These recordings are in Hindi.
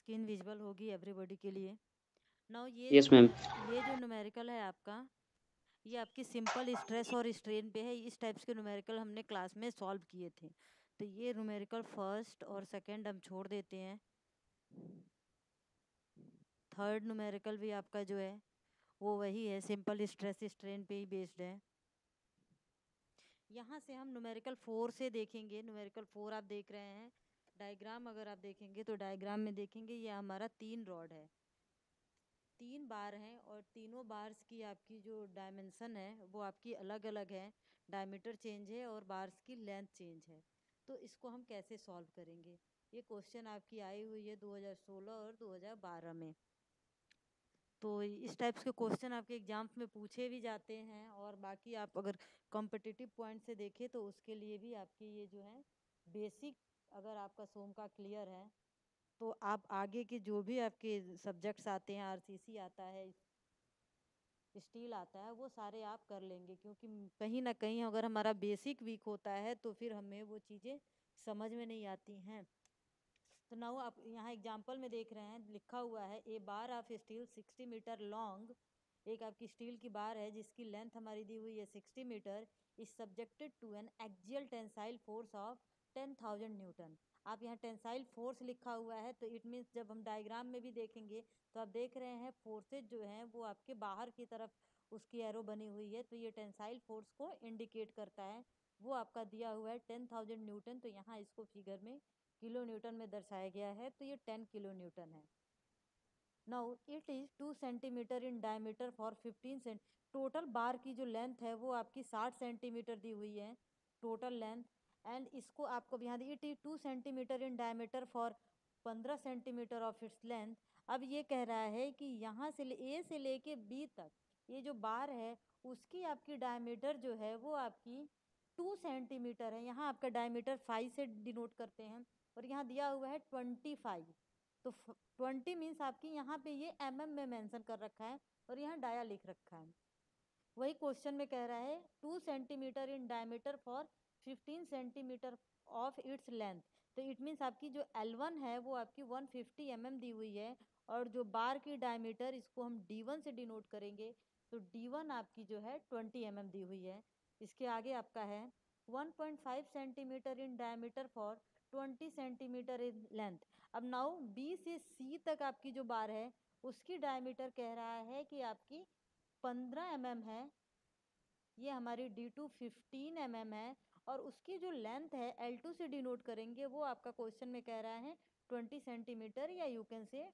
स्क्रीन विजुअल होगी एवरीबॉडी के लिए। Now yes ma'am. ये जो न्यूमेरिकल है आपका, ये आपकी सिंपल स्ट्रेस और स्ट्रेन पे है। इस टाइप्स के न्यूमेरिकल हमने क्लास में सॉल्व किए थे, तो ये न्यूमेरिकल फर्स्ट और सेकंड हम छोड़ देते हैं। थर्ड न्यूमेरिकल भी आपका जो है वो वही है, सिंपल स्ट्रेस स्ट्रेन पे ही बेस्ड है। यहाँ से हम न्यूमेरिकल 4 से देखेंगे। न्यूमेरिकल 4 आप देख रहे हैं डायग्राम, अगर आप देखेंगे तो डायग्राम में देखेंगे ये हमारा 3 रॉड है, 3 बार हैं, और तीनों बार्स की आपकी जो डायमेंशन है वो आपकी अलग अलग है। डायमीटर चेंज है और बार्स की लेंथ चेंज है। तो इसको हम कैसे सॉल्व करेंगे? ये क्वेश्चन आपकी आई हुई है 2016 और 2012 में। तो इस टाइप्स के क्वेश्चन आपके एग्जाम्स में पूछे भी जाते हैं, और बाकी आप अगर कॉम्पिटिटिव पॉइंट से देखें तो उसके लिए भी आपकी ये जो है बेसिक, अगर आपका सोम का क्लियर है तो आप आगे के जो भी आपके सब्जेक्ट्स आते हैं, आरसीसी आता है, स्टील आता है, वो सारे आप कर लेंगे। क्योंकि कहीं ना कहीं अगर हमारा बेसिक वीक होता है तो फिर हमें वो चीज़ें समझ में नहीं आती हैं। तो नाउ आप यहाँ एग्जाम्पल में देख रहे हैं, लिखा हुआ है ए बार ऑफ स्टील 60 मीटर लॉन्ग। एक आपकी स्टील की बार है जिसकी लेंथ हमारी दी हुई है 60 metre, is subjected to an axial tensile force of 10,000 newton. आप यहाँ टेंसाइल फोर्स लिखा हुआ है, तो इट मीन्स जब हम डायग्राम में भी देखेंगे तो आप देख रहे हैं फोर्सेज जो हैं वो आपके बाहर की तरफ उसकी एरो बनी हुई है, तो ये टेंसाइल फोर्स को इंडिकेट करता है। वो आपका दिया हुआ है 10,000 न्यूटन, तो यहाँ इसको फिगर में किलो न्यूटन में दर्शाया गया है, तो ये 10 किलो न्यूटन है। Now it is 2 centimetre in diameter for 15 cent. Total bar की जो लेंथ है वो आपकी 60 सेंटीमीटर दी हुई है, टोटल लेंथ। एंड इसको आपको यहाँ it is 2 centimetre in diameter for 15 centimetre of its length. अब ये कह रहा है कि यहाँ से ए से लेके बी तक ये जो बार है उसकी आपकी डायमीटर जो है वो आपकी 2 सेंटीमीटर है। यहाँ आपका डायमीटर 5 से डिनोट करते हैं, और यहाँ दिया हुआ है 25। तो 20 मीन्स आपकी यहाँ पे ये में मेंशन कर रखा है, और यहाँ डाया लिख रखा है। वही क्वेश्चन में कह रहा है 2 centimetre in diameter for 15 centimetre of its length. तो इट मीन्स आपकी जो L1 है वो आपकी 150 दी हुई है, और जो बार की डायमीटर इसको हम D1 से डिनोट करेंगे, तो D1 आपकी जो है 20 दी हुई है। इसके आगे आपका है 1.5 centimetre in diameter for 20 centimetre in length. अब नाउ B से C तक आपकी जो बार है उसकी डायमीटर कह रहा है कि आपकी 15 है। ये हमारी D2 15 है, और उसकी जो लेंथ है L2 से डिनोट करेंगे, वो आपका क्वेश्चन में कह रहा है 20 सेंटीमीटर, या यू कैन से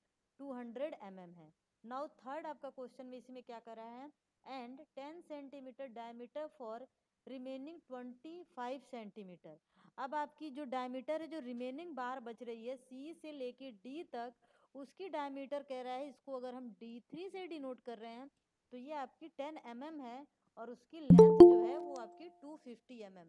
200 है। नाउ थर्ड आपका क्वेश्चन में इसी में क्या कर रहा है, and 10 centimetre diameter for remaining 25 centimetre. अब आपकी जो डायमीटर है, जो रिमेनिंग बार बच रही है सी से लेके डी तक, उसकी डायमीटर कह रहा है, इसको अगर हम D3 से डिनोट कर रहे हैं तो ये आपकी 10 है, और उसकी लेंथ जो है वो आपकी 250 है।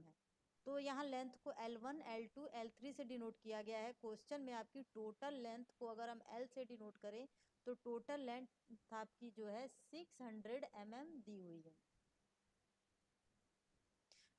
तो यहाँ लेंथ को L1, L2, L3 से डिनोट किया गया है। क्वेश्चन में आपकी टोटल लेंथ को अगर हम L से डिनोट करें तो टोटल लेंथ आपकी जो है 600 दी हुई है।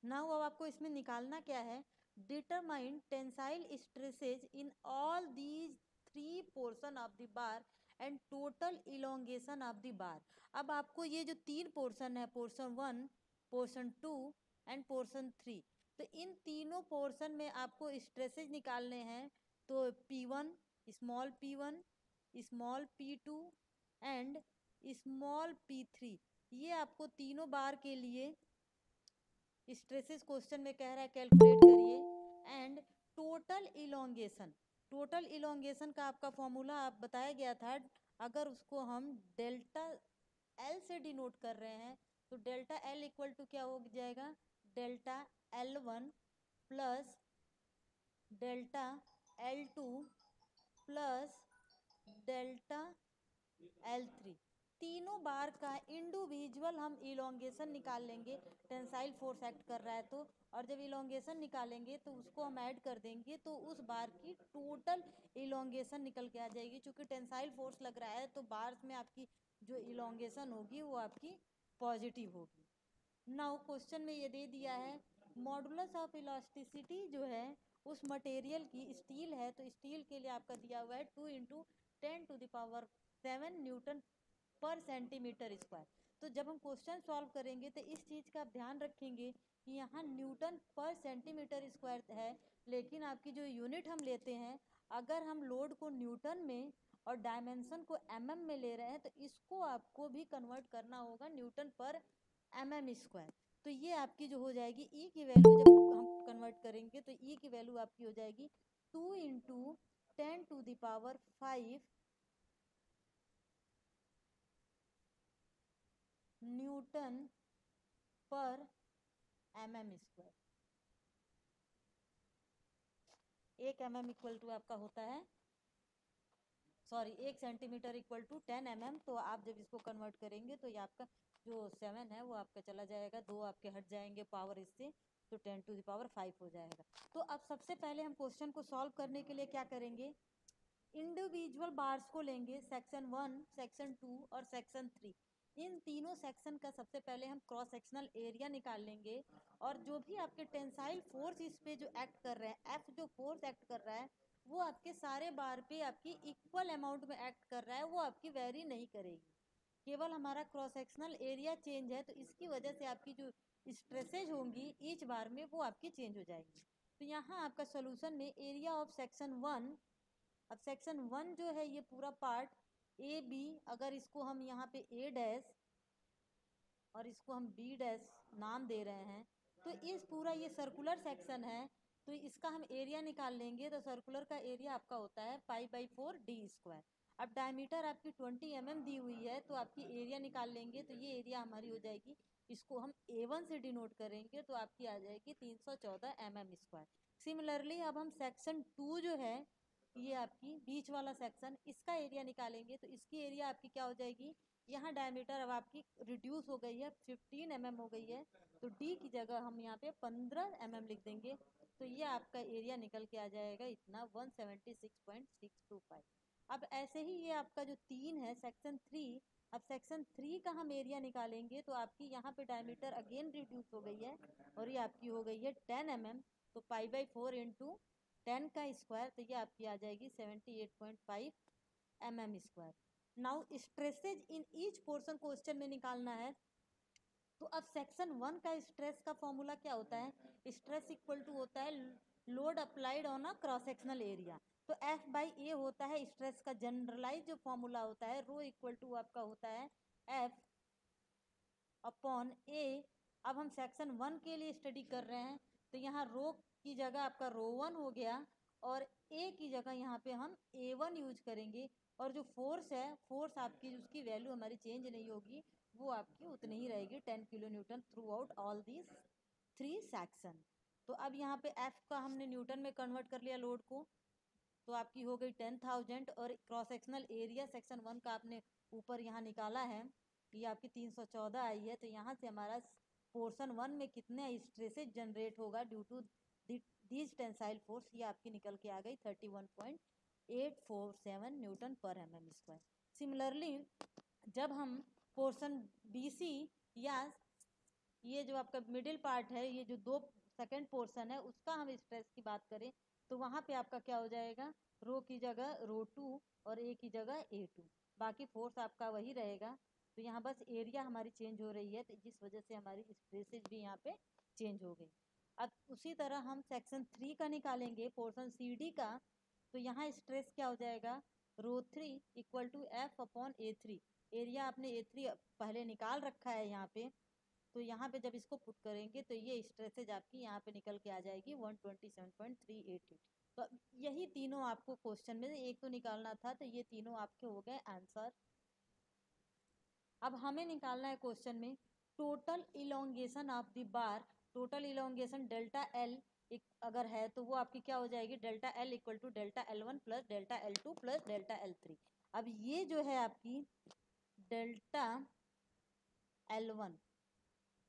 नाउ अब आपको इसमें निकालना क्या है, determine tensile stresses in all these 3 portion of the bar and total elongation of the बार। अब आपको ये जो 3 पोर्शन है, पोर्शन 1, पोर्शन 2 एंड पोर्शन 3, तो इन तीनों पोर्शन में आपको स्ट्रेसेज निकालने हैं। तो P1, small P2 and small P3, ये आपको तीनों बार के लिए स्ट्रेसेस क्वेश्चन में कह रहा है कैलकुलेट करिए। एंड टोटल इलोंगेशन का आपका फॉर्मूला आप बताया गया था, अगर उसको हम डेल्टा एल से डिनोट कर रहे हैं तो डेल्टा एल इक्वल टू क्या हो जाएगा, delta L1 plus delta L2 plus delta L3। तीनों बार का इंडिविजुअल हम इलोंगेशन निकाल लेंगे, टेंसाइल फोर्स एक्ट कर रहा है तो। और जब इलोंगेशन निकालेंगे तो उसको हम ऐड कर देंगे, तो उस बार की टोटल इलोंगेशन निकल के आ जाएगी। चूंकि टेंसाइल फोर्स लग रहा है तो बार में आपकी जो इलोंगेशन होगी वो आपकी पॉजिटिव होगी। नाउ क्वेश्चन में ये दे दिया है मॉडुलस ऑफ इलास्टिसिटी जो है उस मटेरियल की, स्टील है तो स्टील के लिए आपका दिया हुआ है 2 इंटू 10⁻7 न्यूटन पर सेंटीमीटर स्क्वायर। तो जब हम क्वेश्चन सॉल्व करेंगे तो इस चीज़ का आप ध्यान रखेंगे कि यहाँ न्यूटन पर सेंटीमीटर स्क्वायर है, लेकिन आपकी जो यूनिट हम लेते हैं, अगर हम लोड को न्यूटन में और डायमेंशन को एमएम में ले रहे हैं तो इसको आपको भी कन्वर्ट करना होगा न्यूटन पर एमएम स्क्वायर। तो ये आपकी जो हो जाएगी ई की वैल्यू, जब हम कन्वर्ट करेंगे तो ई की वैल्यू आपकी हो जाएगी 2 × 10⁵ न्यूटन पर mm square. 1 mm equal to आपका होता है, sorry 1 centimetre equal to 10 mm। तो आप जब इसको कन्वर्ट करेंगे तो ये आपका जो 7 है वो आपका चला जाएगा, 2 आपके हट जाएंगे पावर इससे, तो 10⁵ हो जाएगा। तो अब सबसे पहले हम क्वेश्चन को सॉल्व करने के लिए क्या करेंगे, इंडिविजुअल बार्स को लेंगे, सेक्शन 1, सेक्शन 2 और सेक्शन 3। इन तीनों सेक्शन का सबसे पहले हम क्रॉस सेक्शनल एरिया निकाल लेंगे, और जो भी आपके टेंसाइल फोर्स इस पे जो एक्ट कर रहे हैं, एफ जो फोर्स एक्ट कर रहा है वो आपके सारे बार पे आपकी इक्वल अमाउंट में एक्ट कर रहा है, वो आपकी वेरी नहीं करेगी। केवल हमारा क्रॉस सेक्शनल एरिया चेंज है, तो इसकी वजह से आपकी जो स्ट्रेसेज होंगी ईच बार में वो आपकी चेंज हो जाएगी। तो यहाँ आपका सोल्यूशन में एरिया ऑफ सेक्शन 1, अब सेक्शन 1 जो है ये पूरा पार्ट ए बी, अगर इसको हम यहाँ पे ए डैश और इसको हम बी डैश नाम दे रहे हैं, तो इस पूरा ये सर्कुलर सेक्शन है, तो इसका हम एरिया निकाल लेंगे। तो सर्कुलर का एरिया आपका होता है π/4d²। अब डायमीटर आपकी 20 mm दी हुई है, तो आपकी एरिया निकाल लेंगे, तो ये एरिया हमारी हो जाएगी, इसको हम A1 से डिनोट करेंगे, तो आपकी आ जाएगी 314 mm²। सिमिलरली अब हम सेक्शन 2 जो है, ये आपकी बीच वाला सेक्शन, इसका एरिया निकालेंगे, तो इसकी एरिया आपकी क्या हो जाएगी, यहाँ डायमीटर अब आपकी रिड्यूस हो गई है, 15 mm हो गई है, तो डी की जगह हम यहाँ पे 15 mm लिख देंगे, तो ये आपका एरिया निकल के आ जाएगा इतना 176.625। अब ऐसे ही ये आपका जो 3 है सेक्शन 3, अब सेक्शन 3 का हम एरिया निकालेंगे, तो आपकी यहाँ पे डायमीटर अगेन रिड्यूस हो गई है, और ये आपकी हो गई है 10 mm, तो π/4 इंटू 10 का स्क्वायर, तो ये आपकी आ जाएगी 78.5 mm²। Now stresses in each portion question में निकालना है। तो अब सेक्शन 1 का स्ट्रेस का फॉर्मूला क्या होता है, स्ट्रेस इक्वल टू होता है load applied on a cross sectional area. तो F/A होता है स्ट्रेस का जनरलाइज जो फॉर्मूला होता है, रो इक्वल टू आपका होता है F/A। अब हम सेक्शन 1 के लिए स्टडी कर रहे हैं, तो यहाँ रो की जगह आपका रो1 हो गया, और A की जगह यहाँ पे हम A1 यूज करेंगे, और जो फोर्स है, फोर्स आपकी उसकी वैल्यू हमारी चेंज नहीं होगी, वो आपकी उतनी ही रहेगी 10 kilo Newton through out all these 3 section. तो अब यहाँ पे F का हमने न्यूटन में कन्वर्ट कर लिया लोड को, तो आपकी हो गई 10,000, और क्रॉस सेक्शनल एरिया सेक्शन 1 का आपने ऊपर यहाँ निकाला है, ये आपकी 314 आई है। तो यहाँ से हमारा पोर्शन 1 में कितने स्ट्रेसेज जनरेट होगा due to this tensile force, ये आपकी निकल के आ गई 31.847 न्यूटन पर mm²। सिमिलरली जब हम पोर्शन BC या ये जो आपका मिडिल पार्ट है, ये जो दो सेकेंड पोर्शन है, उसका हम स्ट्रेस की बात करें, तो वहाँ पे आपका क्या हो जाएगा, रो की जगह रो2 और ए की जगह A2, बाकी फोर्स आपका वही रहेगा। तो यहाँ बस एरिया हमारी चेंज हो रही है, तो जिस वजह से हमारी स्ट्रेसेज भी यहाँ पे चेंज हो गई। अब उसी तरह हम सेक्शन 3 का निकालेंगे, पोर्शन CD का, तो यहाँ स्ट्रेस क्या हो जाएगा, रो3 इक्वल टू F/A3। एरिया आपने A3 पहले निकाल रखा है यहाँ पे, तो यहाँ पे जब इसको पुट करेंगे तो ये स्ट्रेसेज आपकी यहाँ पे निकल के आ जाएगी 127.388। तो यही तीनों आपको क्वेश्चन में एक तो निकालना था, तो ये तीनों आपके हो गए आंसर। अब हमें निकालना है क्वेश्चन में total elongation of the bar, total elongation delta L अगर है तो वो आपकी क्या हो जाएगी, delta L equal to delta L1 plus delta L2 plus delta L3। अब ये जो है आपकी डेल्टा L1,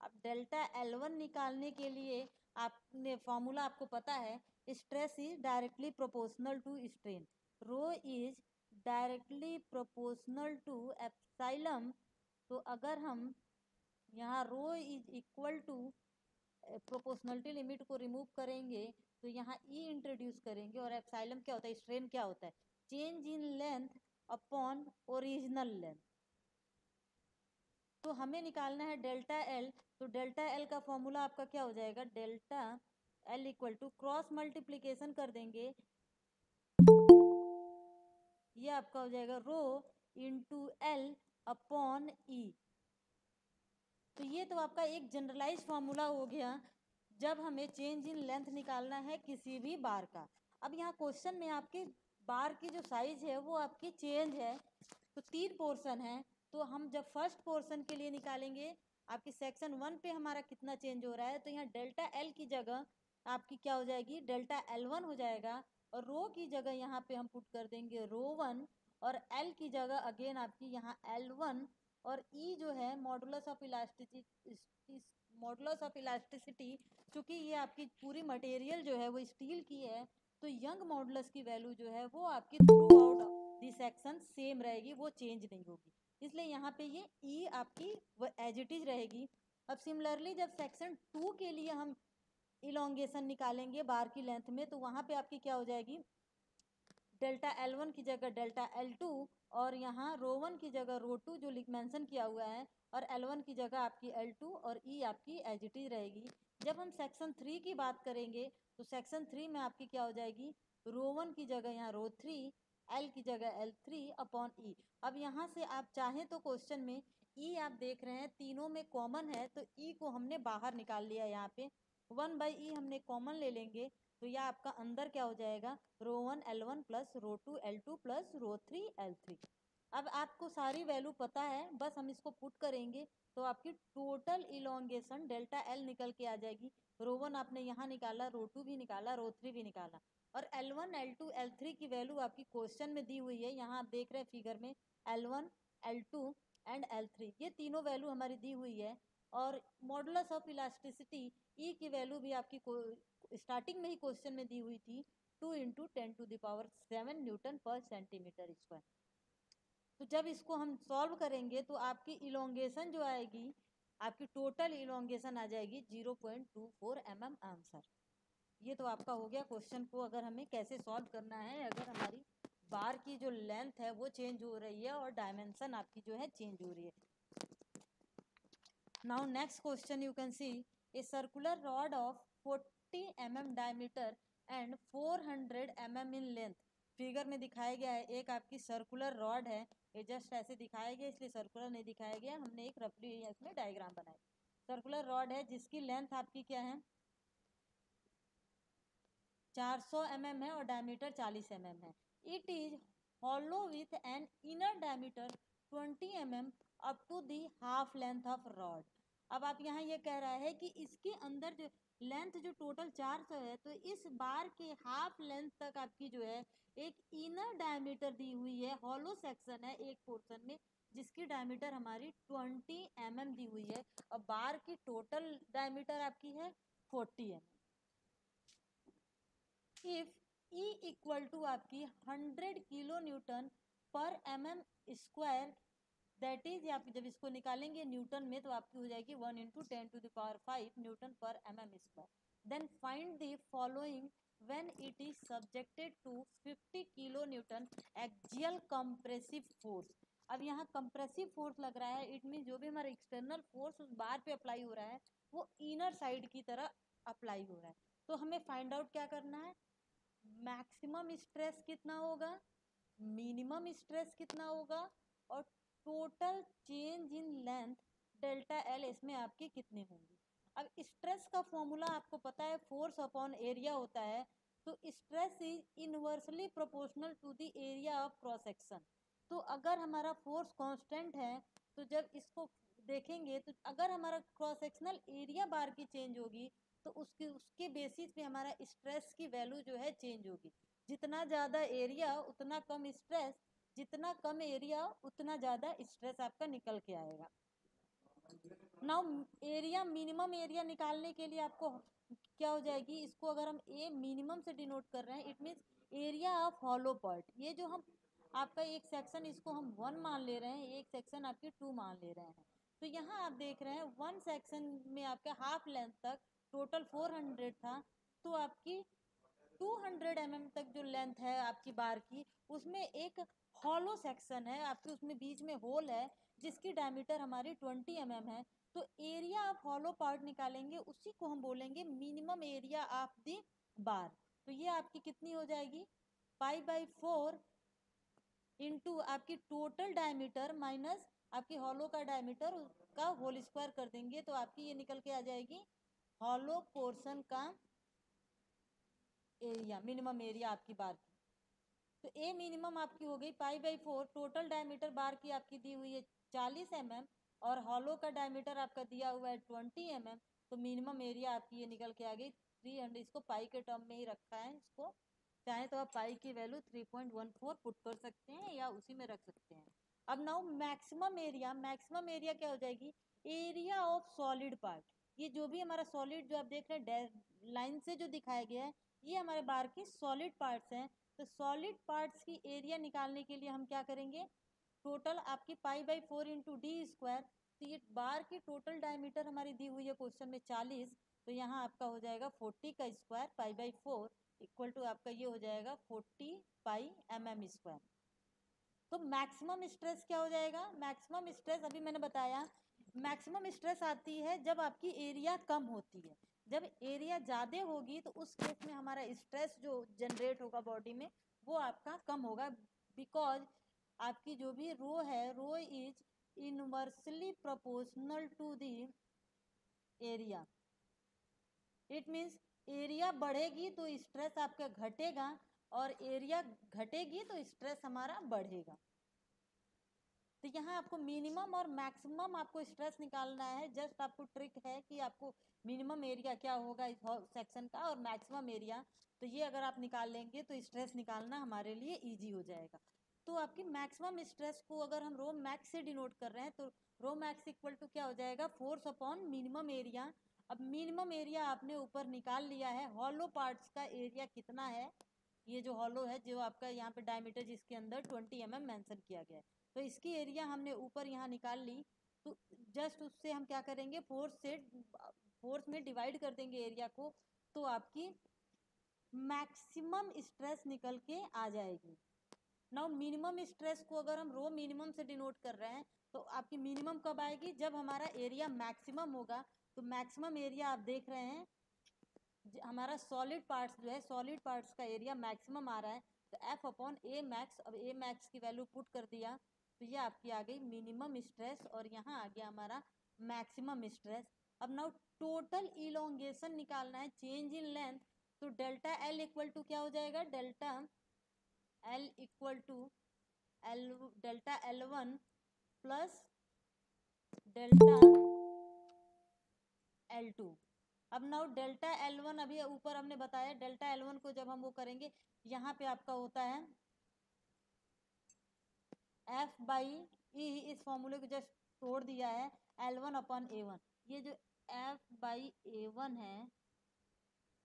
अब डेल्टा L1 निकालने के लिए आपने फॉर्मूला आपको पता है, stress is directly proportional to strain, rho is directly proportional to epsilon. तो अगर हम यहाँ rho is equal to proportionality limit को रिमूव करेंगे, तो यहाँ ई इंट्रोड्यूस करेंगे, और एप्सिलॉन क्या होता है, स्ट्रेन क्या होता है, change in length upon original length. तो हमें निकालना है डेल्टा एल, तो डेल्टा एल का फॉर्मूला आपका क्या हो जाएगा, delta L equal to cross multiplication कर देंगे, ये आपका हो जाएगा rho into L upon E. तो ये तो आपका एक जनरलाइज फार्मूला हो गया जब हमें चेंज इन लेंथ निकालना है किसी भी बार का। अब यहाँ क्वेश्चन में आपके बार की जो साइज है वो आपकी चेंज है, तो 3 पोर्शन है, तो हम जब फर्स्ट पोर्शन के लिए निकालेंगे आपकी सेक्शन 1 पे हमारा कितना चेंज हो रहा है, तो यहाँ डेल्टा एल की जगह आपकी क्या हो जाएगी, डेल्टा L1 हो जाएगा, और रो की जगह यहाँ पे हम पुट कर देंगे रो 1, और एल की जगह अगेन आपकी यहाँ L1, और ई जो है मॉडुलस ऑफ इलास्टिसिटी, चूंकि ये आपकी पूरी मटेरियल जो है वो स्टील की है, तो यंग मॉडुलस की वैल्यू जो है वो आपकी through out the section same रहेगी, वो चेंज नहीं होगी, इसलिए यहाँ पे ये ई आपकी एज इट इज रहेगी। अब सिमिलरली जब सेक्शन 2 के लिए हम इलोंगेशन निकालेंगे बार की लेंथ में, तो वहाँ पे आपकी क्या हो जाएगी, डेल्टा L1 की जगह डेल्टा L2, और यहाँ रो 1 की जगह रो 2 जो मेंशन किया हुआ है, और L1 की जगह आपकी L2, और ई आपकी एज इट इज रहेगी। जब हम सेक्शन 3 की बात करेंगे तो सेक्शन 3 में आपकी क्या हो जाएगी, रो 1 की जगह यहाँ रो 3, एल की जगह L3 अपॉन ई। अब यहाँ से आप चाहें तो क्वेश्चन में ई आप देख रहे हैं तीनों में कॉमन है, तो ई को हमने बाहर निकाल लिया, यहाँ पे 1/e हमने कॉमन ले लेंगे, तो यह आपका अंदर क्या हो जाएगा, रो 1 L1 प्लस रो 2 L2 प्लस रो 3 L3। अब आपको सारी वैल्यू पता है, बस हम इसको पुट करेंगे तो आपकी टोटल इलोंगेशन डेल्टा एल निकल के आ जाएगी। रो 1 आपने यहाँ निकाला, रो 2 भी निकाला, रो 3 भी निकाला, और L1 L2 L3 की वैल्यू आपकी क्वेश्चन में दी हुई है, यहाँ आप देख रहे हैं फिगर में L1 L2 एंड L3, ये तीनों वैल्यू हमारी दी हुई है। और मॉडुलस ऑफ इलास्टिसिटी ई की वैल्यू भी आपकी स्टार्टिंग में ही क्वेश्चन में दी हुई थी, 2 × 10⁷ न्यूटन पर सेंटीमीटर स्क्वायर। तो जब इसको हम सॉल्व करेंगे तो आपकी इलोंगेशन जो आएगी, आपकी टोटल इलोंगेशन आ जाएगी 0.24 mm आंसर। ये तो आपका हो गया क्वेश्चन को अगर हमें कैसे सॉल्व करना है, अगर हमारी बार की जो लेंथ है वो चेंज हो रही है और डायमेंशन आपकी जो है चेंज हो रही है। Now next question you can see a circular rod of 40 mm diameter and 400 mm in length। Figure में दिखाया गया है एक आपकी सर्कुलर रॉड है, ये जस्ट ऐसे दिखाया गया इसलिए सर्कुलर नहीं दिखाया गया, हमने एक रफली इसमें डायग्राम बनाया। सर्कुलर रॉड है जिसकी लेंथ आपकी क्या है, 400 mm है और डायमीटर 40 mm है। It is hollow with an inner diameter 20 mm up to the half length of rod. अब आप यहाँ ये कह रहा है कि इसके अंदर जो लेंथ जो टोटल 400 है, तो इस बार के हाफ लेंथ तक आपकी जो है एक इनर डायमीटर दी हुई है, हॉलो सेक्शन है एक पोर्शन में जिसकी डायमीटर हमारी 20 mm दी हुई है, और बार की टोटल डायमीटर आपकी है 40 mm। If E equal to आपकी 100 किलो न्यूटन पर mm स्क्वायर, दैट इज आप जब इसको निकालेंगे न्यूटन में तो आपकी हो जाएगी 1 × 10⁵ न्यूटन पर mm square. Then find the following when it is subjected to 50 kilo newton axial compressive force. अब यहाँ कंप्रेसिव फोर्स लग रहा है, इट मीन जो भी हमारा एक्सटर्नल फोर्स उस बार पे अप्लाई हो रहा है वो इनर साइड की तरह अप्लाई हो रहा है। तो हमें फाइंड आउट क्या करना है, मैक्सिमम स्ट्रेस कितना होगा, मिनिमम स्ट्रेस कितना होगा, और total change in length delta L इसमें आपकी कितनी होंगी। अब स्ट्रेस का फॉर्मूला आपको पता है फोर्स अपॉन एरिया होता है, तो stress is inversely proportional to the area of cross section. तो अगर हमारा फोर्स कांस्टेंट है तो जब इसको देखेंगे तो अगर हमारा क्रॉस सेक्शनल एरिया बार की चेंज होगी तो उसके बेसिस पे हमारा स्ट्रेस की वैल्यू जो है चेंज होगी। जितना ज़्यादा एरिया उतना कम स्ट्रेस, जितना कम एरिया उतना ज़्यादा स्ट्रेस आपका निकल के आएगा। नाउ एरिया, मिनिमम एरिया निकालने के लिए आपको क्या हो जाएगी, इसको अगर हम ए मिनिमम से डिनोट कर रहे हैं, it means area of hollow part. ये जो हम आपका एक सेक्शन इसको हम 1 मान ले रहे हैं, एक सेक्शन आपकी 2 मान ले रहे हैं, तो यहाँ आप देख रहे हैं 1 सेक्शन में आपका हाफ लेंथ तक टोटल 400 था, तो आपकी 200 mm तक जो लेंथ है आपकी बार की उसमें एक हॉलो सेक्शन है आपके, उसमें बीच में होल है जिसकी डायमीटर हमारी 20 mm है, तो एरिया ऑफ हॉलो पार्ट निकालेंगे, उसी को हम बोलेंगे मिनिमम एरिया ऑफ द बार। तो ये आपकी कितनी हो जाएगी, π/4 इंटू आपकी टोटल डायमीटर माइनस आपकी हॉलो का डायमीटर का होल स्क्वायर कर देंगे, तो आपकी ये निकल के आ जाएगी हॉलो पोर्शन का एरिया, मिनिमम एरिया आपकी बार की। तो ए मिनिमम आपकी हो गई π/4, टोटल डायमीटर बार की आपकी दी हुई है 40 mm और हॉलो का डायमीटर आपका दिया हुआ है 20 mm, तो मिनिमम एरिया आपकी ये निकल के आ गई 300। इसको पाई के टर्म में ही रखा है, इसको चाहे तो आप पाई की वैल्यू 3.14 पुट कर सकते हैं या उसी में रख सकते हैं। अब now maximum area, maximum area क्या हो जाएगी, एरिया ऑफ सॉलिड पार्ट। ये जो भी हमारा सॉलिड जो आप देख रहे हैं लाइन से जो दिखाया गया है, ये हमारे बार की सॉलिड पार्ट्स हैं। तो सॉलिड पार्ट्स की एरिया निकालने के लिए हम क्या करेंगे, टोटल आपकी π/4 इंटू डी स्क्वायर। तो ये बार की टोटल डायमीटर हमारी दी हुई है क्वेश्चन में 40, तो यहाँ आपका हो जाएगा 40 का स्क्वायर π/4 इक्वल टू आपका ये हो जाएगा 40 पाई mm स्क्वायर। तो मैक्सिमम स्ट्रेस क्या हो जाएगा, मैक्सिमम स्ट्रेस अभी मैंने बताया, मैक्सिमम स्ट्रेस आती है जब आपकी एरिया कम होती है। जब एरिया ज़्यादा होगी तो उस केस में हमारा स्ट्रेस जो जनरेट होगा बॉडी में वो आपका कम होगा, बिकॉज आपकी जो भी रो है, rho is inversely proportional to the area. It means area बढ़ेगी तो स्ट्रेस आपका घटेगा और एरिया घटेगी तो स्ट्रेस हमारा बढ़ेगा। तो यहाँ आपको मिनिमम और मैक्सिमम आपको स्ट्रेस निकालना है। जस्ट आपको ट्रिक है कि आपको मिनिमम एरिया क्या होगा इस सेक्शन का और मैक्सिमम एरिया, तो ये अगर आप निकाल लेंगे तो स्ट्रेस निकालना हमारे लिए इजी हो जाएगा। तो आपकी मैक्सिमम स्ट्रेस को अगर हम रो मैक्स से डिनोट कर रहे हैं तो रो मैक्स इक्वल टू क्या हो जाएगा, फोर्स अपॉन मिनिमम एरिया। अब मिनिमम एरिया आपने ऊपर निकाल लिया है, हॉलो पार्ट्स का एरिया कितना है, ये जो हॉलो है जो आपका यहाँ पे डायमीटर जिसके अंदर 20 mm मेंशन किया गया है, तो इसकी एरिया हमने ऊपर यहाँ निकाल ली। तो जस्ट उससे हम क्या करेंगे, फोर्स में डिवाइड कर देंगे एरिया को, तो आपकी मैक्सिमम स्ट्रेस निकल के आ जाएगी। नाउ मिनिमम स्ट्रेस को अगर हम रो मिनिमम से डिनोट कर रहे हैं तो आपकी मिनिमम कब आएगी, जब हमारा एरिया मैक्सिमम होगा। तो मैक्सिमम एरिया आप देख रहे हैं हमारा सॉलिड पार्ट्स जो है, सॉलिड पार्ट्स का एरिया मैक्सिमम आ रहा है, तो एफ अपॉन ए मैक्स। अब ए मैक्स की वैल्यू पुट कर दिया तो ये आपकी आ गई मिनिमम स्ट्रेस और यहाँ आ गया हमारा मैक्सिमम स्ट्रेस। अब नाउ टोटल इलोंगेशन निकालना है, चेंज इन लेंथ। तो डेल्टा एल इक्वल टू क्या हो जाएगा, delta L equal to delta L1 plus delta L2। अब नाउ डेल्टा L1 अभी ऊपर हमने बताया, डेल्टा L1 को जब हम वो करेंगे, यहाँ पे आपका होता है F/E, इस फॉर्मूले को जस्ट तोड़ दिया है, L1 अपॉन A1। ये जो F/A1 है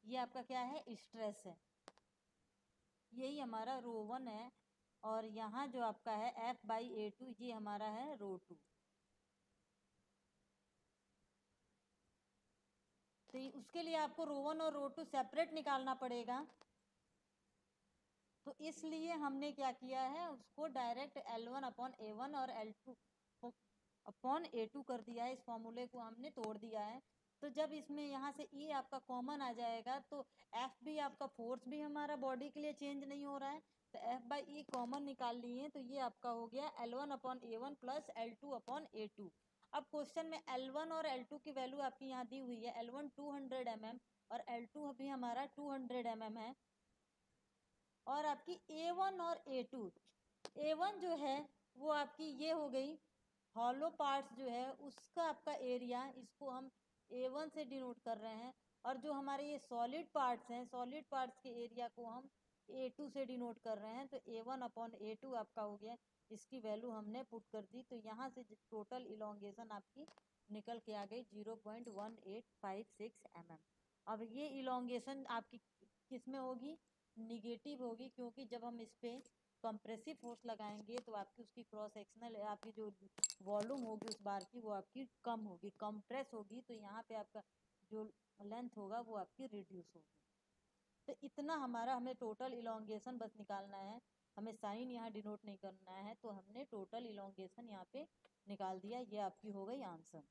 ये आपका क्या है, स्ट्रेस है, यही हमारा रो 1 है। और यहाँ जो आपका है F/A2 ये हमारा है रो 2। तो उसके लिए आपको रो 1 और रो 2 सेपरेट निकालना पड़ेगा, तो इसलिए हमने क्या किया है, उसको डायरेक्ट L1 अपॉन A1 और L2 अपॉन A2 कर दिया है, इस फॉर्मूले को हमने तोड़ दिया है। तो जब इसमें यहाँ से E आपका कॉमन आ जाएगा तो F भी आपका फोर्स भी हमारा बॉडी के लिए चेंज नहीं हो रहा है, तो F/E कॉमन निकाल लिए, तो ये आपका हो गया L1 upon A1 plus L2 upon A2। अब क्वेश्चन में L1 और L2 की वैल्यू आपकी यहाँ दी हुई है, L1 200 mm और L2 भी हमारा 200 mm है। और आपकी A1 और A2, A1 जो है वो आपकी ये हो गई हॉलो पार्ट्स जो है उसका आपका एरिया, इसको हम A1 से डिनोट कर रहे हैं। और जो हमारे ये सॉलिड पार्ट्स हैं, सॉलिड पार्ट्स के एरिया को हम A2 से डिनोट कर रहे हैं, तो A1 अपॉन A2 आपका हो गया, इसकी वैल्यू हमने पुट कर दी, तो यहाँ से टोटल इलोंगेशन आपकी निकल के आ गई 0.1856 mm। अब ये इलोंगेशन आपकी किस में होगी, निगेटिव होगी, क्योंकि जब हम इस पे कंप्रेसिव फोर्स लगाएंगे तो आपकी उसकी क्रॉस सेक्शनल आपकी जो वॉल्यूम होगी उस बार की वो आपकी कम होगी, कंप्रेस होगी, तो यहाँ पे आपका जो लेंथ होगा वो आपकी रिड्यूस होगी। तो इतना हमारा हमें टोटल इलोंगेशन बस निकालना है। हमें साइन यहाँ डिनोट नहीं करना है, तो हमने टोटल इलोंगेशन यहाँ पे निकाल दिया। ये आपकी हो गई आंसर।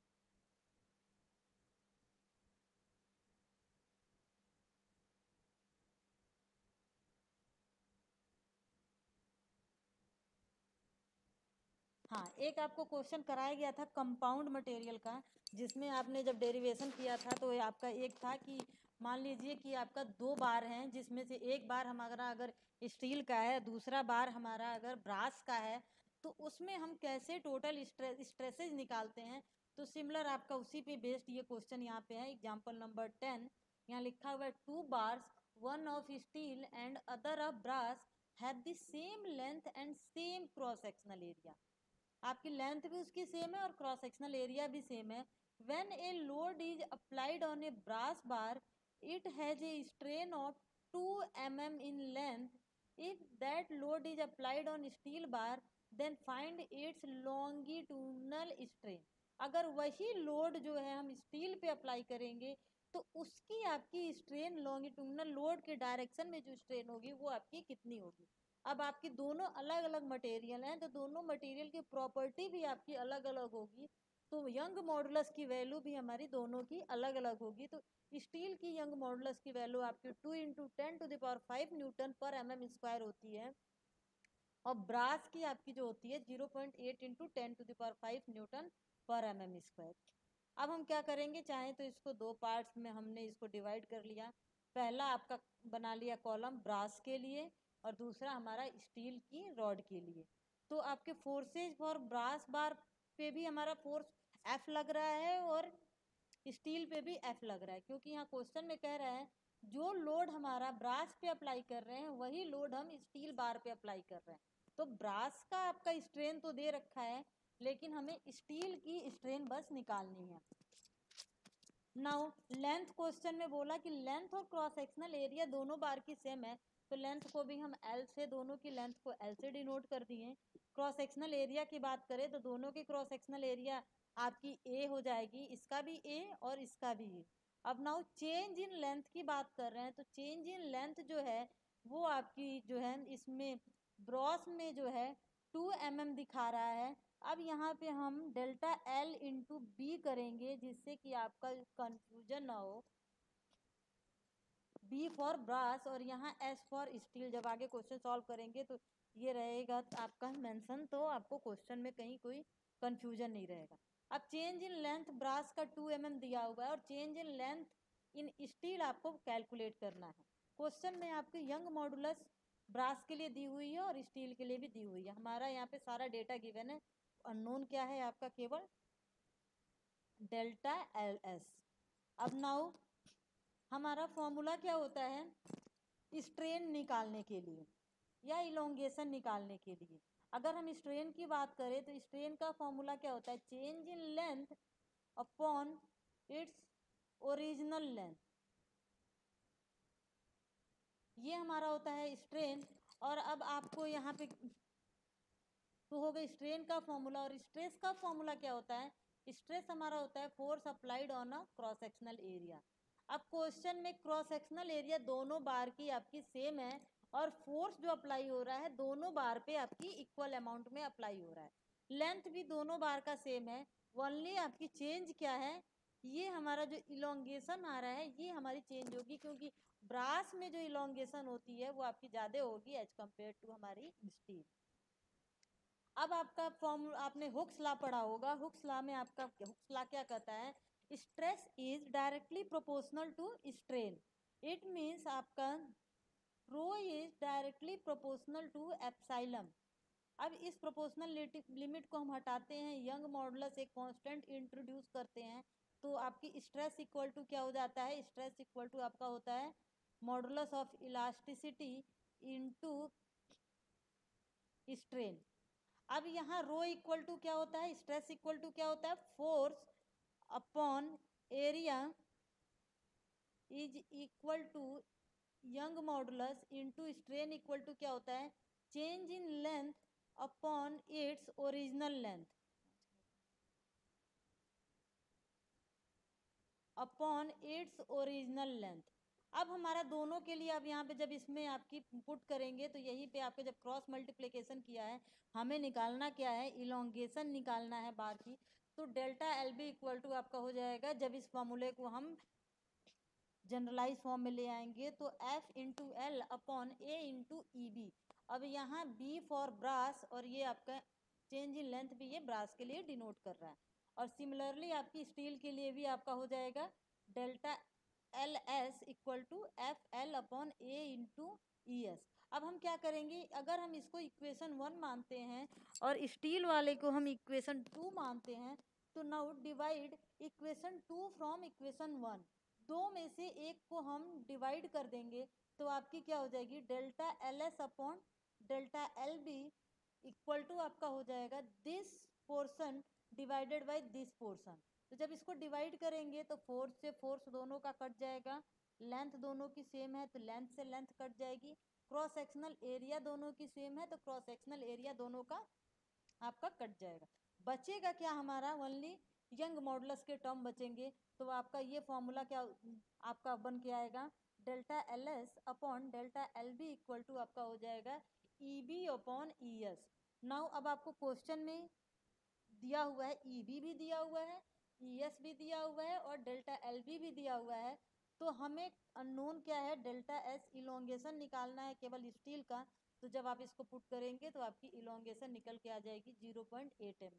हाँ, एक आपको क्वेश्चन कराया गया था कंपाउंड मटेरियल का, जिसमें आपने जब डेरिवेशन किया था तो आपका एक था कि मान लीजिए कि आपका 2 बार हैं, जिसमें से एक बार हमारा अगर स्टील का है, दूसरा बार हमारा अगर ब्रास का है, तो उसमें हम कैसे टोटल स्ट्रेसेज निकालते हैं। तो सिमिलर आपका उसी पे बेस्ड ये क्वेश्चन यहाँ पे है। एग्जाम्पल नंबर 10 यहाँ लिखा हुआ है 2 bars, one of steel and other of brass have the same length and same cross sectional area. आपकी लेंथ भी उसकी सेम है और क्रॉस सेक्शनल एरिया भी सेम है। When a load is applied on a brass bar, it has a strain of 2 mm in length. If that load is applied on steel bar, then find its longitudinal strain. अगर वही लोड जो है हम स्टील पे अप्लाई करेंगे तो उसकी आपकी स्ट्रेन लॉन्गिट्यूडनल लोड के डायरेक्शन में जो स्ट्रेन होगी वो आपकी कितनी होगी। अब आपकी दोनों अलग अलग मटेरियल हैं, तो दोनों मटेरियल की प्रॉपर्टी भी आपकी अलग अलग होगी, तो यंग मॉडुलस की वैल्यू भी हमारी दोनों की अलग अलग होगी। तो स्टील की यंग मॉडुलस की वैल्यू आपकी 2 × 10⁵ न्यूटन पर mm² होती है, और ब्रास की आपकी जो होती है 0.8 × 10⁵ न्यूटन पर mm²। अब हम क्या करेंगे, चाहे तो इसको 2 पार्ट्स में हमने इसको डिवाइड कर लिया। पहला आपका बना लिया कॉलम ब्रास के लिए और दूसरा हमारा स्टील की रॉड के लिए। तो आपके फोर्सेज फॉर ब्रास बार पे भी हमारा फोर्स F लग रहा है और स्टील पे भी F लग रहा है, क्योंकि यहाँ क्वेश्चन में कह रहा है जो लोड हमारा ब्रास पे अप्लाई कर रहे हैं वही लोड हम स्टील बार पे अप्लाई कर रहे हैं। तो ब्रास का आपका स्ट्रेन तो दे रखा है, लेकिन हमें स्टील की स्ट्रेन बस निकालनी है। नाउ लेंथ क्वेश्चन में बोला कि लेंथ और क्रॉस सेक्शनल एरिया दोनों बार की सेम है, तो लेंथ को भी हम L से, दोनों की लेंथ को L से डिनोट कर दिए। क्रॉस सेक्शनल एरिया की बात करें तो दोनों की क्रॉस सेक्शनल एरिया आपकी A हो जाएगी, इसका भी A और इसका भी A। अब नाउ चेंज इन लेंथ की बात कर रहे हैं, तो चेंज इन लेंथ जो है वो आपकी जो है इसमें ब्रॉस में जो है 2 mm दिखा रहा है। अब यहाँ पे हम डेल्टा L इंटू बी करेंगे, जिससे कि आपका कंफ्यूजन ना हो। B फॉर ब्रास और यहाँ S फॉर स्टील। जब आगे क्वेश्चन सॉल्व करेंगे तो ये रहेगा आपका मेंशन, तो आपको क्वेश्चन में कहीं कोई कंफ्यूजन नहीं रहेगा। अब चेंज इन लेंथ ब्रास का 2 mm दिया हुआ है और change in length in steel आपको कैलकुलेट करना है। क्वेश्चन में आपकी यंग मॉडुलस ब्रास के लिए दी हुई है और स्टील के लिए भी दी हुई है। हमारा यहाँ पे सारा डेटा गिवन है। अननोन क्या है आपका, केवल डेल्टा LS। अब नाउ हमारा फॉर्मूला क्या होता है स्ट्रेन निकालने के लिए या इलोंगेशन निकालने के लिए। अगर हम स्ट्रेन की बात करें तो स्ट्रेन का फॉर्मूला क्या होता है, change in length upon its original length. ये हमारा होता है स्ट्रेन। और अब आपको यहाँ पे तो हो गई स्ट्रेन का फॉर्मूला। और स्ट्रेस का फॉर्मूला क्या होता है, स्ट्रेस हमारा होता है force applied on a cross sectional area. अब क्वेश्चन में क्रॉस सेक्शनल एरिया दोनों बार की आपकी सेम है और फोर्स जो अप्लाई हो रहा है दोनों बार पे आपकी इक्वल अमाउंट में अप्लाई हो रहा है। लेंथ भी दोनों बार का सेम है। ओनली आपकी चेंज क्या है, ये हमारा जो इलोंगेशन आ रहा है ये हमारी चेंज होगी, क्योंकि ब्रास में जो इलोंगेशन होती है वो आपकी ज़्यादा होगी एज कम्पेयर टू हमारी स्टील। अब आपका फॉर्म आपने हुक्स लॉ पढ़ा होगा। हुक्स लॉ में आपका हुक्स लॉ क्या कहता है, stress is directly proportional to strain. It means आपका rho is directly proportional to epsilon. अब इस प्रोपोर्शनल लिमिट को हम हटाते हैं, यंग मॉडुलस एक कांस्टेंट इंट्रोड्यूस करते हैं, तो आपकी स्ट्रेस इक्वल टू क्या हो जाता है, स्ट्रेस इक्वल टू आपका होता है modulus of elasticity into strain. अब यहाँ रो इक्वल टू क्या होता है, स्ट्रेस इक्वल टू क्या होता है, force upon area is equal to Young modulus into strain equal to क्या होता है, change in length upon its original length upon its original length. अब हमारा दोनों के लिए, अब यहाँ पे जब इसमें आपकी पुट करेंगे तो यहीं पे आपके जब क्रॉस मल्टीप्लिकेशन किया है, हमें निकालना क्या है, इलोंगेशन निकालना है बार की। तो delta L B equal to आपका हो जाएगा, जब इस फॉर्मूले को हम जनरलाइज फॉर्म में ले आएंगे तो F into L upon A into E B. अब यहाँ बी फॉर ब्रास, और ये आपका चेंज इन लेंथ भी ये ब्रास के लिए डिनोट कर रहा है। और सिमिलरली आपकी स्टील के लिए भी आपका हो जाएगा delta L S equal to F L upon A into E S. अब हम क्या करेंगे, अगर हम इसको इक्वेशन 1 मानते हैं और स्टील वाले को हम इक्वेशन 2 मानते हैं, तो now divide equation 2 from equation 1। दो में से एक को हम डिवाइड कर देंगे तो आपकी क्या हो जाएगी, delta L S upon delta L B equal to आपका हो जाएगा this portion divided by this portion. तो जब इसको डिवाइड करेंगे तो फोर्स से फोर्स दोनों का कट जाएगा, लेंथ दोनों की सेम है तो लेंथ से लेंथ कट जाएगी, क्रॉस सेक्शनल एरिया दोनों की सेम है तो क्रॉस सेक्शनल एरिया दोनों का आपका कट जाएगा। बचेगा क्या हमारा, ओनली यंग मॉडुलस के टर्म बचेंगे। तो आपका ये फॉर्मूला क्या आपका बन के आएगा, delta L S upon delta L B equal to आपका हो जाएगा E B upon E S. Now अब आपको क्वेश्चन में दिया हुआ है, ई बी भी दिया हुआ है, ई एस भी दिया हुआ है और डेल्टा एल बी भी दिया हुआ है। तो हमें अननोन क्या है, डेल्टा एस इलोंगेशन निकालना है केवल स्टील का। तो जब आप इसको पुट करेंगे तो आपकी इलोंगेशन निकल के आ जाएगी 0.8 mm।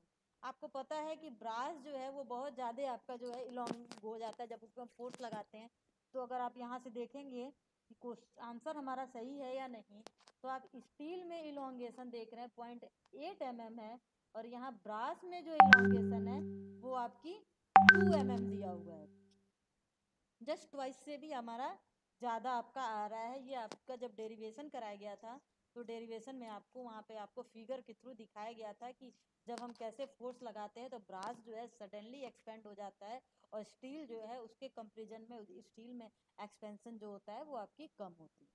आपको पता है कि ब्रास जो है वो बहुत ज़्यादा आपका जो है इलोंग हो जाता है जब उसको हम फोर्स लगाते हैं। तो अगर आप यहाँ से देखेंगे कि आंसर हमारा सही है या नहीं, तो आप स्टील में इलोंगेशन देख रहे हैं 0.8 mm है, और यहाँ ब्रास में जो इलोंगेशन है वो आपकी 2 mm दिया हुआ है। जस्ट ट्वाइस से भी हमारा ज़्यादा आपका आ रहा है। ये आपका जब डेरिवेशन कराया गया था तो डेरिवेशन में आपको वहाँ पे आपको फिगर के थ्रू दिखाया गया था कि जब हम कैसे फोर्स लगाते हैं तो ब्रास जो है सडनली एक्सपेंड हो जाता है और स्टील जो है उसके कंपेरिजन में स्टील में एक्सपेंशन जो होता है वो आपकी कम होती है।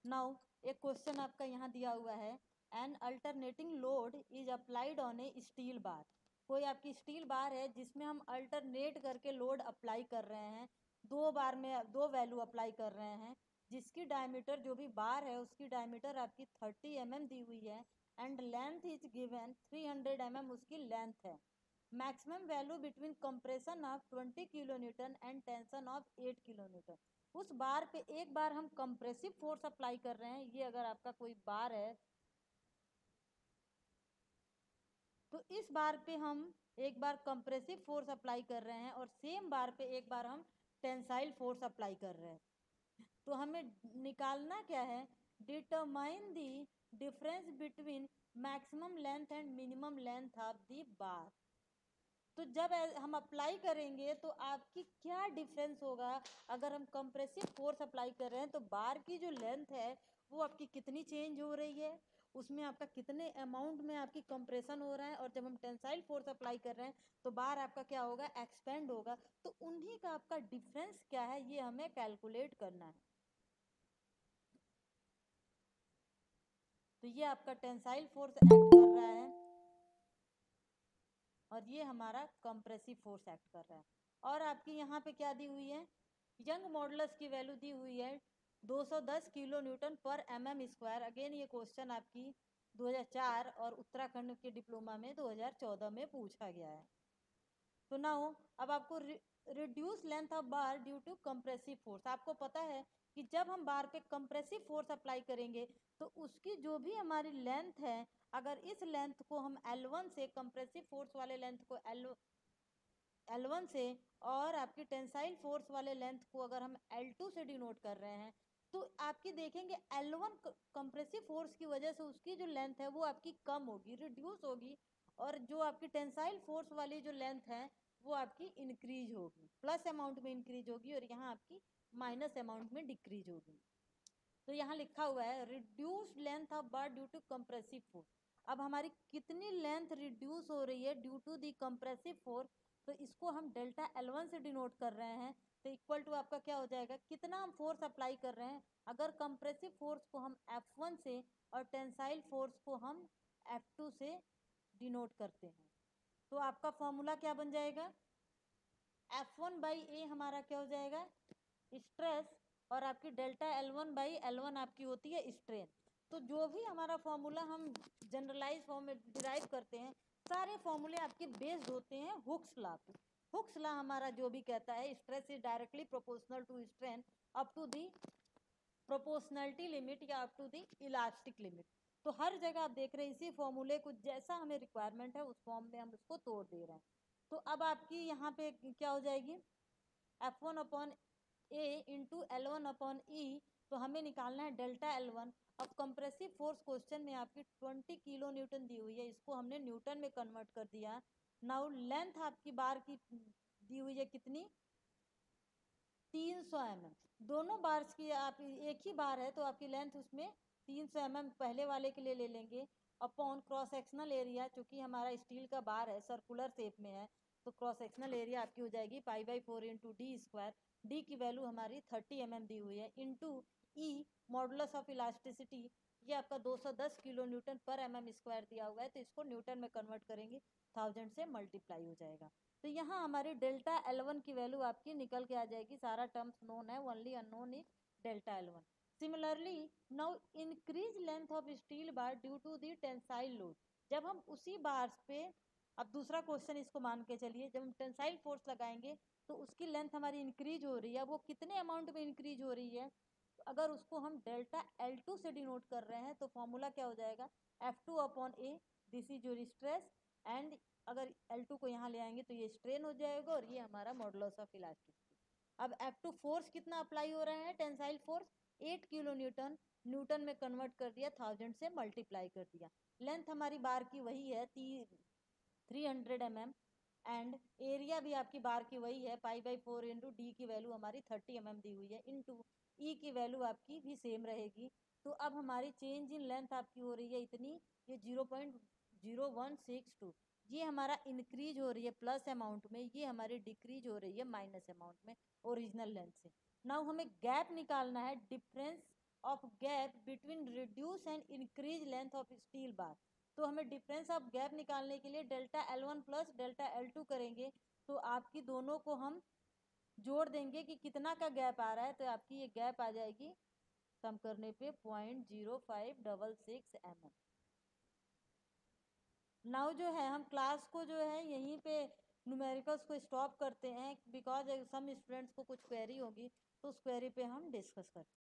नाउ एक क्वेश्चन आपका यहाँ दिया हुआ है, N alternating load is applied on A steel bar. कोई आपकी स्टील बार है जिसमें हम अल्टरनेट करके लोड अप्लाई कर रहे हैं, दो बार में दो वैल्यू अप्लाई कर रहे हैं, जिसकी डायमीटर जो भी बार है उसकी डायमीटर आपकी 30 mm दी हुई है and length is given 300 mm उसकी लेंथ है। Maximum value between compression of 20 kilo Newton and tension of 8 kilo Newton. उस बार पे एक बार हम कंप्रेसिव फोर्स अप्लाई कर रहे हैं, ये अगर आपका कोई बार है तो इस बार पे हम एक बार कंप्रेसिव फोर्स अप्लाई कर रहे हैं और सेम बार पे एक बार हम टेंसाइल फोर्स अप्लाई कर रहे हैं। तो हमें निकालना क्या है, determine the difference between maximum length and minimum length of the bar. तो जब हम अप्लाई करेंगे तो आपकी क्या डिफरेंस होगा, अगर हम कंप्रेसिव फोर्स अप्लाई कर रहे हैं तो बार की जो लेंथ है वो आपकी कितनी चेंज हो रही है, उसमें आपका कितने अमाउंट में आपकी कंप्रेशन हो रहा है, और जब हम टेंसाइल फोर्स अप्लाई कर रहे हैं तो बार आपका क्या होगा, एक्सपेंड होगा। तो उन्हीं का आपका डिफरेंस क्या है ये हमें कैलकुलेट करना है। तो ये आपका टेंसाइल फोर्स एक्ट कर रहा है और ये हमारा कंप्रेसिव फोर्स एक्ट कर रहा है। और आपकी यहाँ पे क्या दी हुई है, यंग मॉडुलस की वैल्यू दी हुई है 210 किलो न्यूटन पर mm स्क्वायर। अगेन ये क्वेश्चन आपकी 2004 और उत्तराखंड के डिप्लोमा में 2014 में पूछा गया है। तो ना हो अब आपको reduce length of bar due to compressive force. आपको पता है कि जब हम बार पे कंप्रेसिव फोर्स अप्लाई करेंगे तो उसकी जो भी हमारी लेंथ है, अगर इस लेंथ को हम L1 से, कंप्रेसिव फोर्स वाले लेंथ को L1 से, और आपकी टेंसाइल फोर्स वाले लेंथ को अगर हम L2 से डिनोट कर रहे हैं, तो आपकी देखेंगे L1 कंप्रेसिव फोर्स की वजह से उसकी जो लेंथ है वो आपकी कम होगी, रिड्यूस होगी, और जो आपकी टेंसाइल फोर्स वाली जो लेंथ है वो आपकी इंक्रीज होगी, प्लस अमाउंट में इंक्रीज होगी, और यहाँ आपकी माइनस अमाउंट में डिक्रीज होगी। तो यहाँ लिखा हुआ है reduce length of bar due to compressive force. अब हमारी कितनी लेंथ रिड्यूस हो रही है due to the compressive force, तो इसको हम डेल्टा L1 से डिनोट कर रहे हैं। तो इक्वल टू आपका क्या हो जाएगा, कितना हम फोर्स अप्लाई कर रहे हैं, अगर कंप्रेसिव फोर्स को हम F1 से और टेंसाइल फोर्स को हम F2 से डिनोट करते हैं, तो आपका फॉर्मूला क्या बन जाएगा, F1/A हमारा क्या हो जाएगा, स्ट्रेस, और आपकी डेल्टा L1/L1 आपकी होती है स्ट्रेन। तो जो भी हमारा फॉर्मूला हम जनरलाइज फॉर्म में डिराइव करते हैं, सारे फॉर्मूले आपके बेस्ड होते हैं हुक्स लॉ पे। हुक्स लॉ हमारा जो भी कहता है stress is directly proportional to strain up to the proportionality limit या up to the elastic limit. तो हर जगह आप देख रहे हैं इसी फॉर्मूले को जैसा हमें रिक्वायरमेंट है उस फॉर्म में हम उसको तोड़ दे रहे हैं। तो अब आपकी यहाँ पे क्या हो जाएगी, F1/A इंटू L1/E। तो हमें निकालना है डेल्टा L1। अब कंप्रेसिव फोर्स क्वेश्चन में आपकी 20 किलो न्यूटन दी हुई है, इसको हमने न्यूटन में कन्वर्ट कर दिया। नाउ लेंथ आपकी बार की दी हुई है कितनी, 300 mm। दोनों बार्स की आप एक ही बार है तो आपकी लेंथ उसमें 300 mm पहले वाले के लिए ले लेंगे, अपॉन क्रॉस सेक्शनल एरिया, चूंकि हमारा स्टील का बार है सर्कुलर शेप में है, तो क्रॉस सेक्शनल एरिया आपकी हो जाएगी π/4 इंटू डी स्क्वायर। डी की वैल्यू हमारी 30 mm दी हुई है, into E modulus of elasticity, ये आपका 210 किलो न्यूटन पर mm स्क्वायर दिया हुआ है, तो इसको न्यूटन में कन्वर्ट करेंगे 1000 से मल्टीप्लाई हो जाएगा। तो यहाँ हमारी डेल्टा L1 की वैल्यू आपकी निकल के आ जाएगी, सारा टर्म्स नोन है, only unknown is delta L1। Similarly now increase length of steel bar due to the tensile load. जब हम उसी बार पे, अब दूसरा क्वेश्चन इसको मान के चलिए, जब हम टेंसाइल फोर्स लगाएंगे तो उसकी लेंथ हमारी इंक्रीज हो रही है, वो कितने अमाउंट में इंक्रीज हो रही है, अगर उसको हम डेल्टा L2 से डिनोट कर रहे हैं तो फॉर्मूला क्या हो जाएगा, F2/A, this is your stress, and अगर L2 को यहाँ ले आएंगे तो ये स्ट्रेन हो जाएगा और ये हमारा मॉडुलस ऑफ इलास्टिसिटी। अब F2 फोर्स कितना अप्लाई हो रहा है, tensile force 8 kilo Newton, Newton में कन्वर्ट कर दिया, 1000 से मल्टीप्लाई कर दिया। लेंथ हमारी बार की वही है 300 mm, एंड एरिया भी आपकी बार की वही है π/4 इंटू डी की वैल्यू हमारी 30 mm दी हुई है, इंटू ई की वैल्यू आपकी भी सेम रहेगी। तो अब हमारी चेंज इन लेंथ आपकी हो रही है इतनी, ये 0.0162, ये हमारा इंक्रीज हो रही है प्लस अमाउंट में, ये हमारी डिक्रीज हो रही है माइनस अमाउंट में ओरिजिनल लेंथ से। नाउ हमें गैप निकालना है, difference of gap between reduce and increase length of steel बार। तो हमें डिफरेंस ऑफ गैप निकालने के लिए delta L1 plus delta L2 करेंगे, तो आपकी दोनों को हम जोड़ देंगे कि कितना का गैप आ रहा है, तो आपकी ये गैप आ जाएगी सम करने पे 0.0566 mm। नाउ जो है हम क्लास को जो है यहीं पे न्यूमेरिकल्स को स्टॉप करते हैं, बिकॉज सम स्टूडेंट्स को कुछ क्वेरी होगी तो उस क्वेरी पे हम डिस्कस करते हैं।